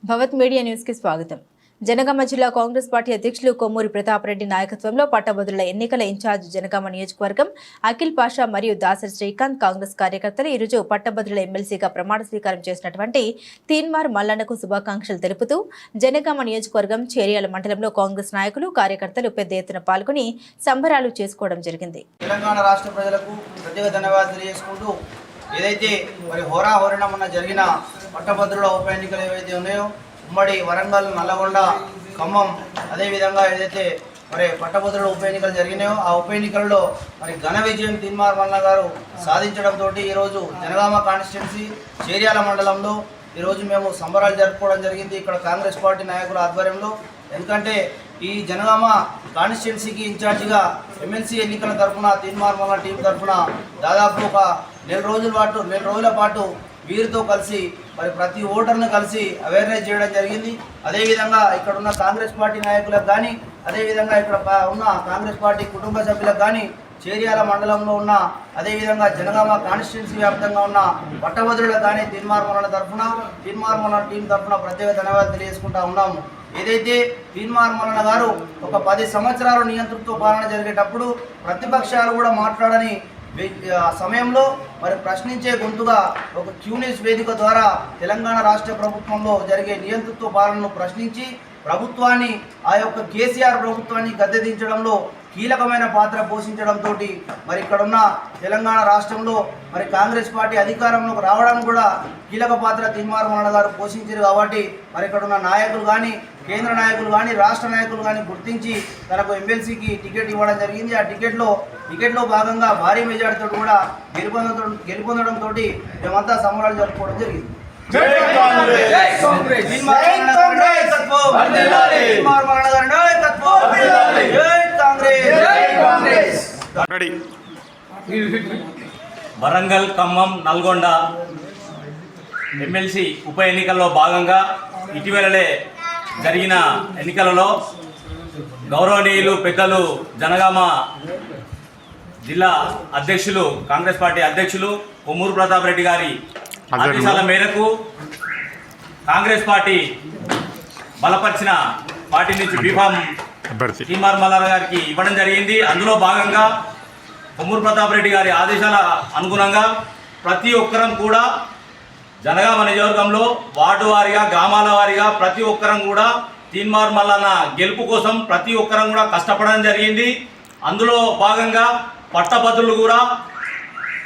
భవత్ media news కి స్వాగతం. జనగామ జిల్లా కాంగ్రెస్ పార్టీ అధ్యక్షులు కొమ్మూరి ప్రతాప్ రెడ్డి నాయకత్వంలో పట్టభద్రుల ఎన్నికల ఇన్ఛార్జ్ జనగామ నియోజకవర్గం అఖిల్ పాషా మరియు దాసరి శ్రీకాంత్ కాంగ్రెస్ కార్యకర్తలు ఈ రోజు పట్టభద్రుల ఎమ్మెల్సీగా ప్రమాణ స్వీకారం చేసినటువంటి తీన్మార్ మల్లన్నకు శుభాకాంక్షలు తెలుపుతూ జనగామ నియోజకవర్గం చేర్యాల మండలంలో కాంగ్రెస్ నాయకులు కార్యకర్తలు పెద్ద ఎత్తున పాల్గొని సంబరాలు చేసుకోవడం జరిగింది. తెలంగాణ రాష్ట్ర ప్రజలకు ప్రత్యేక ధన్యవాదాలు తెలియజేసుకుంటూ ఏదైతే మరి హోరాహోరణ మొన్న జరిగిన పట్టభద్రుల ఉప ఎన్నికలు ఏవైతే ఉన్నాయో ఉమ్మడి వరంగల్, నల్లగొండ, ఖమ్మం, అదేవిధంగా ఏదైతే మరి పట్టభద్రుల ఉప ఎన్నికలు జరిగినాయో ఆ ఉప ఎన్నికల్లో మరి ఘన విజయం తీన్మార్ మల్లన్న గారు సాధించడంతో ఈరోజు జనగామ కాన్స్టిట్యున్సీ చేర్యాల మండలంలో ఈరోజు మేము సంబరాలు జరుపుకోవడం జరిగింది ఇక్కడ కాంగ్రెస్ పార్టీ నాయకుల ఆధ్వర్యంలో. ఎందుకంటే ఈ జనగామ కాన్స్టిట్యున్సీకి ఇన్ఛార్జిగా ఎమ్మెల్సీ ఎన్నికల తరఫున తీన్మార్ మల్లన్న టీం తరఫున దాదాపు ఒక నెల రోజుల పాటు వీరితో కలిసి మరి ప్రతి ఓటర్ను కలిసి అవేర్నెస్ చేయడం జరిగింది. అదేవిధంగా ఇక్కడ ఉన్న కాంగ్రెస్ పార్టీ నాయకులకు కానీ అదేవిధంగా ఇక్కడ ఉన్న కాంగ్రెస్ పార్టీ కుటుంబ సభ్యులకు కానీ చేర్యాల మండలంలో ఉన్న అదేవిధంగా జనగామ కాన్స్టిట్యున్సీ వ్యాప్తంగా ఉన్న పట్టభద్రులకు కానీ తీన్మార్ మల్లన్న టీం తరఫున ప్రత్యేక ధన్యవాదాలు తెలియజేసుకుంటా ఉన్నాము. ఏదైతే తీన్మార్ మల్లన్న గారు ఒక 10 సంవత్సరాలు నియంతృత్వ పాలన జరిగేటప్పుడు ప్రతిపక్షాలు కూడా మాట్లాడని సమయంలో మరి ప్రశ్నించే గొంతుగా ఒక క్యూనిస్ వేదిక ద్వారా తెలంగాణ రాష్ట్ర ప్రభుత్వంలో జరిగే నియంతృత్వ పాలనను ప్రశ్నించి ప్రభుత్వాన్ని ఆ యొక్క కేసీఆర్ ప్రభుత్వాన్ని గద్దెదించడంలో కీలకమైన పాత్ర పోషించడంతో మరి ఇక్కడున్న తెలంగాణ రాష్ట్రంలో మరి కాంగ్రెస్ పార్టీ అధికారంలోకి రావడం కూడా కీలక పాత్ర తీన్మార్ మల్లన్న గారు పోషించారు. కాబట్టి మరి ఇక్కడున్న నాయకులు కానీ కేంద్ర నాయకులు కానీ రాష్ట్ర నాయకులు కానీ గుర్తించి తనకు ఎమ్మెల్సీకి టికెట్ ఇవ్వడం జరిగింది. ఆ టికెట్లో భాగంగా భారీ మెజార్టీతో కూడా గెలుపొందడంతో మేమంతా సంబరాలు జరుపుకోవడం జరిగింది. వరంగల్, ఖమ్మం, నల్గొండ ఎమ్మెల్సీ ఉప ఎన్నికల్లో భాగంగా ఇటీవలనే జరిగిన ఎన్నికలలో గౌరవనీయులు పెద్దలు జనగామ జిల్లా అధ్యక్షులు కాంగ్రెస్ పార్టీ అధ్యక్షులు కొమ్మూరు ప్రతాప్ రెడ్డి గారి ఆదేశాల మేరకు కాంగ్రెస్ పార్టీ బలపరిచిన పార్టీ నుంచి బీఫామ్ తీన్మార్ మల్లన్న గారికి ఇవ్వడం జరిగింది. అందులో భాగంగా కొమ్మూరు ప్రతాప్ రెడ్డి గారి ఆదేశాల అనుగుణంగా ప్రతి ఒక్కరం కూడా జనగామ నియోజకవర్గంలో వార్డు వారీగా గ్రామాల వారీగా ప్రతి ఒక్కరం కూడా తీన్మార్ మల్లన్న గెలుపు కోసం ప్రతి ఒక్కరం కూడా కష్టపడడం జరిగింది. అందులో భాగంగా పట్టభద్రులు కూడా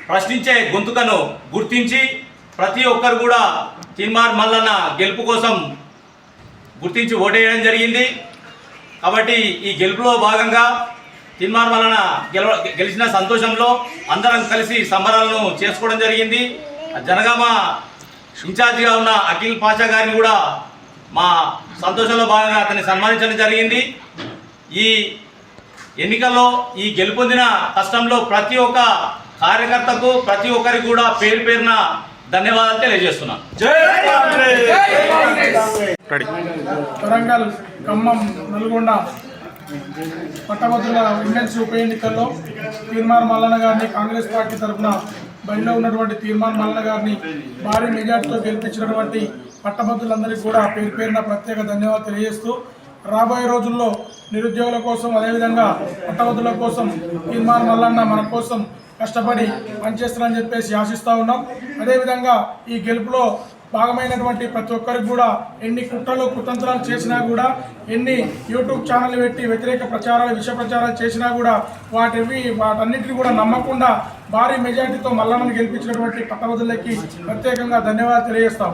ప్రశ్నించే గొంతుకను గుర్తించి ప్రతి ఒక్కరు కూడా తీన్మార్ మల్లన్న గెలుపు కోసం గుర్తించి ఓటేయడం జరిగింది. కాబట్టి ఈ గెలుపులో భాగంగా తీన్మార్ మల్లన్న గెలిచిన సంతోషంలో అందరం కలిసి సంబరాలను చేసుకోవడం జరిగింది. జనగామ ఇన్ఛార్జిగా ఉన్న అఖిల్ పాషా గారిని కూడా మా సంతోషంలో భాగంగా అతన్ని సన్మానించడం జరిగింది. ఈ ఎన్నికల్లో ఈ గెలుపొందిన కష్టంలో ప్రతి ఒక్క కార్యకర్తకు ప్రతి ఒక్కరికి కూడా పేరు పేరున ధన్యవాదాలు తెలియజేస్తున్నాను. వరంగల్, ఖమ్మం, నల్గొండ పట్టభద్రుల ఎమ్మెల్సీ ఉప ఎన్నికల్లో తీన్మార్ మల్లన్న గారిని కాంగ్రెస్ పార్టీ తరఫున బయటలో ఉన్నటువంటి తీన్మార్ మల్లన్న గారిని భారీ మెజార్టీతో గెలిపించినటువంటి పట్టభద్రులందరికీ కూడా పేరు పేరున ప్రత్యేక ధన్యవాదాలు తెలియజేస్తూ రాబోయే రోజుల్లో నిరుద్యోగుల కోసం అదేవిధంగా పట్టభద్రుల కోసం తీన్మార్ మల్లన్న మన కోసం కష్టపడి పనిచేస్తారని చెప్పేసి ఆశిస్తూ ఉన్నాం. అదేవిధంగా ఈ గెలుపులో భాగమైనటువంటి ప్రతి ఒక్కరికి కూడా ఎన్ని కుట్రలు కుతంత్రాలు చేసినా కూడా ఎన్ని యూట్యూబ్ ఛానల్ పెట్టి వ్యతిరేక ప్రచారాలు విష ప్రచారాలు చేసినా కూడా వాటన్నిటిని కూడా నమ్మకుండా భారీ మెజార్టీతో మల్లన్నను గెలిపించినటువంటి పట్టభద్రులకి ప్రత్యేకంగా ధన్యవాదాలు తెలియజేస్తాం.